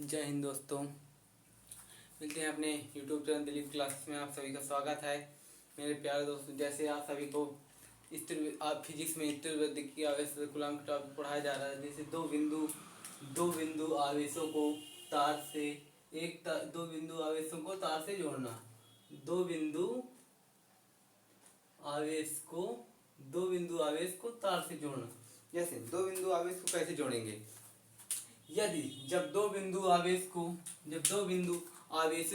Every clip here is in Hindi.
जय हिंद दोस्तों। मिलते हैं अपने YouTube चैनल दिलीप क्लासेस में। आप सभी का स्वागत है मेरे प्यारे दोस्तों। जैसे आप सभी को फिजिक्स में स्थिरवृत्त की आवेश कूलम का टॉपिक पढ़ाया जा रहा है। जैसे दो बिंदु आवेशों को तार से दो बिंदु आवेशों को तार से जोड़ना। दो बिंदु आवेश को तार से जोड़ना। जैसे दो बिंदु आवेश को कैसे जोड़ेंगे? यदि जब दो बिंदु आवेशों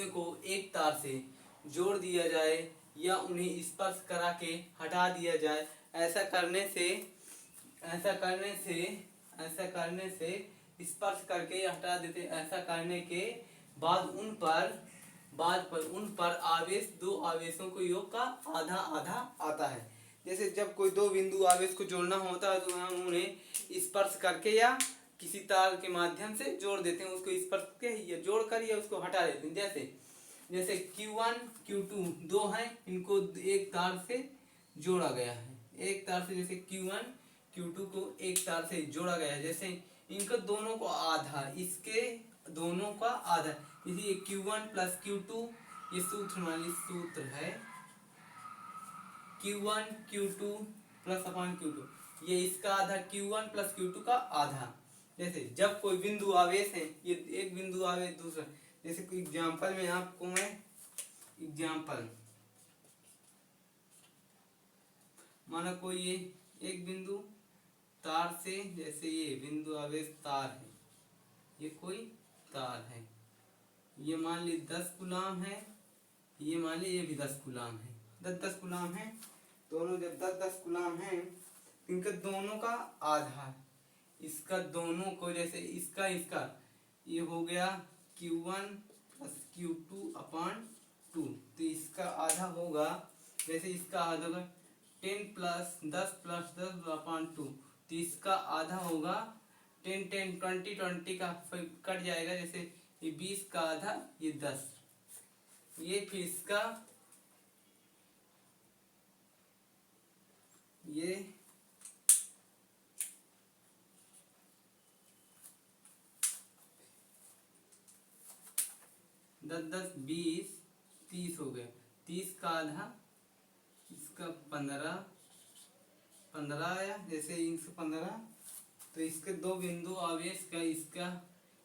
को एक तार से जोड़ दिया जाए या उन्हें स्पर्श करा के हटा दिया जाए, ऐसा करने से स्पर्श करके हटा देते। ऐसा करने के बाद उन पर आवेश दो आवेशों को योग का आधा आधा आता है। जैसे जब कोई दो बिंदु आवेश को जोड़ना होता है तो हम उन्हें स्पर्श करके या किसी तार के माध्यम से जोड़ देते हैं। उसको स्पर्श के या जोड़ कर या उसको हटा देते हैं। जैसे Q1 Q2 दो हैं, इनको एक तार से जोड़ा गया है। एक तार से जैसे Q1 Q2 को एक तार से जोड़ा गया है। जैसे इनका दोनों को आधा, इसके दोनों का आधा, इसलिए Q1 प्लस Q2 ये सूत्र है Q1 Q2 plus upon Q2। ये इसका आधा Q1 प्लस Q2 का आधा। जैसे जब कोई बिंदु आवेश है, ये एक बिंदु आवेश दूसरा, जैसे कोई एग्जांपल में आपको मैं माना कोई ये एक बिंदु तार से, जैसे ये बिंदु आवेश तार है, ये कोई तार है, ये मान ली 10 कूलम है, ये मान ली ये भी 10 कूलम है। 10 कूलम है दोनों। जब 10 कूलम है, इनका दोनों का आधा, इसका दोनों को, जैसे इसका ये हो गया Q1 प्लस Q2 अपॉन 2, तो इसका आधा होगा, जैसे इसका आधा होगा 10 प्लस 10 अपॉन 2, तो इसका आधा होगा 10 10 20 20 का कट जाएगा। जैसे ये 20 का आधा, ये 10, ये फिर इसका ये 10 20 30 हो गया। 30 का आधा, इसका 15 आया। जैसे इनसे 15, तो इसके दो बिंदु आवेश का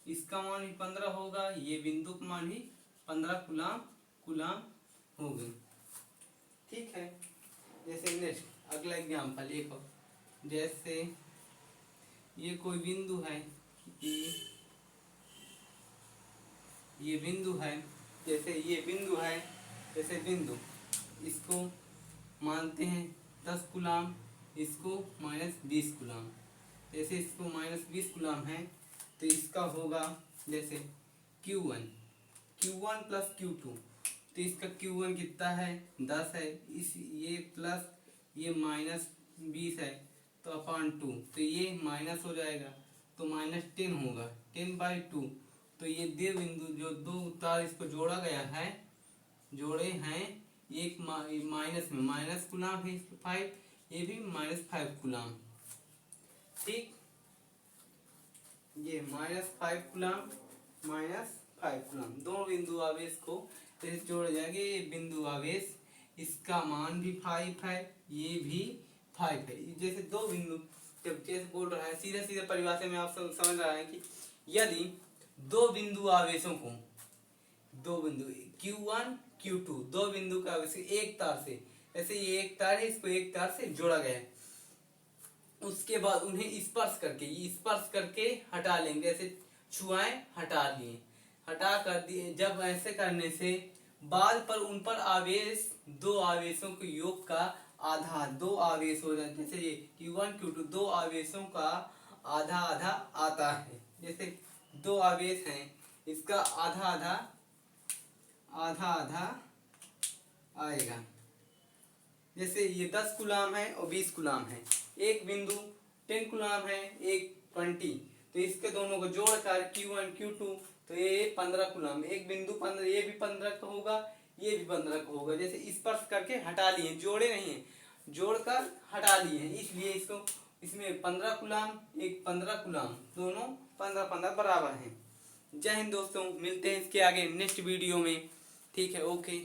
इसका मान भी 15 होगा, ये बिंदु का मान भी 15 कूलम हो गई। ठीक है। जैसे नेक्स्ट अगला एग्जाम्पल एक और, जैसे ये कोई बिंदु है, ये बिंदु है, जैसे ये बिंदु है, जैसे बिंदु इसको मानते हैं 10 कूलम, इसको -20 कूलम। जैसे इसको -20 कूलम है, तो इसका होगा जैसे Q1 प्लस Q2, तो इसका Q1 कितना है 10 है, इस ये प्लस ये -20 है, तो अपॉन 2, तो ये माइनस हो जाएगा, तो -10 होगा, 10/2। तो ये दो बिंदु जो दो तार इसको जोड़े हैं, एक माइनस में माइनस कूलम है 5, ये भी -5 कूलम। ठीक, ये -5 कूलम दो बिंदु आवेश को जोड़े जाएंगे। ये बिंदु आवेश, इसका मान भी 5 है, ये भी 5 है। जैसे दो बिंदु, जब जैसे बोल रहा है सीधे परिभाषा में आप सब समझ रहा है कि यदि दो बिंदु आवेशों को Q1 Q2 दो बिंदु का आवेश एक तार से, जैसे ये एक तार है, इसको एक तार से जोड़ा गया है, उसके बाद उन्हें स्पर्श करके हटा लेंगे। जैसे छुआए हटा लिए, हटा कर दिए। जब ऐसे करने से बाद पर उन पर आवेश दो आवेशों के योग का आधा, दो आवेश हो जाते। जैसे ये Q1 Q2 दो आवेशों का आधा आधा आता है। जैसे दो आवेश हैं, इसका आधा आधा आएगा। जैसे ये 10 कूलम है और 20 कूलम है, एक बिंदु 10 कूलम है, एक 20, तो इसके दोनों को जोड़कर Q1 Q2, तो ये 15 कूलम। एक बिंदु 15, ये भी 15 का होगा, ये भी 15 का होगा। जैसे स्पर्श करके हटा लिए, जोड़े नहीं है, जोड़कर हटा लिए, इसलिए इसमें 15 कूलम, एक 15 कूलम, दोनों 15 15 बराबर हैं। जय हिंद दोस्तों, मिलते हैं इसके आगे नेक्स्ट वीडियो में। ठीक है, ओके।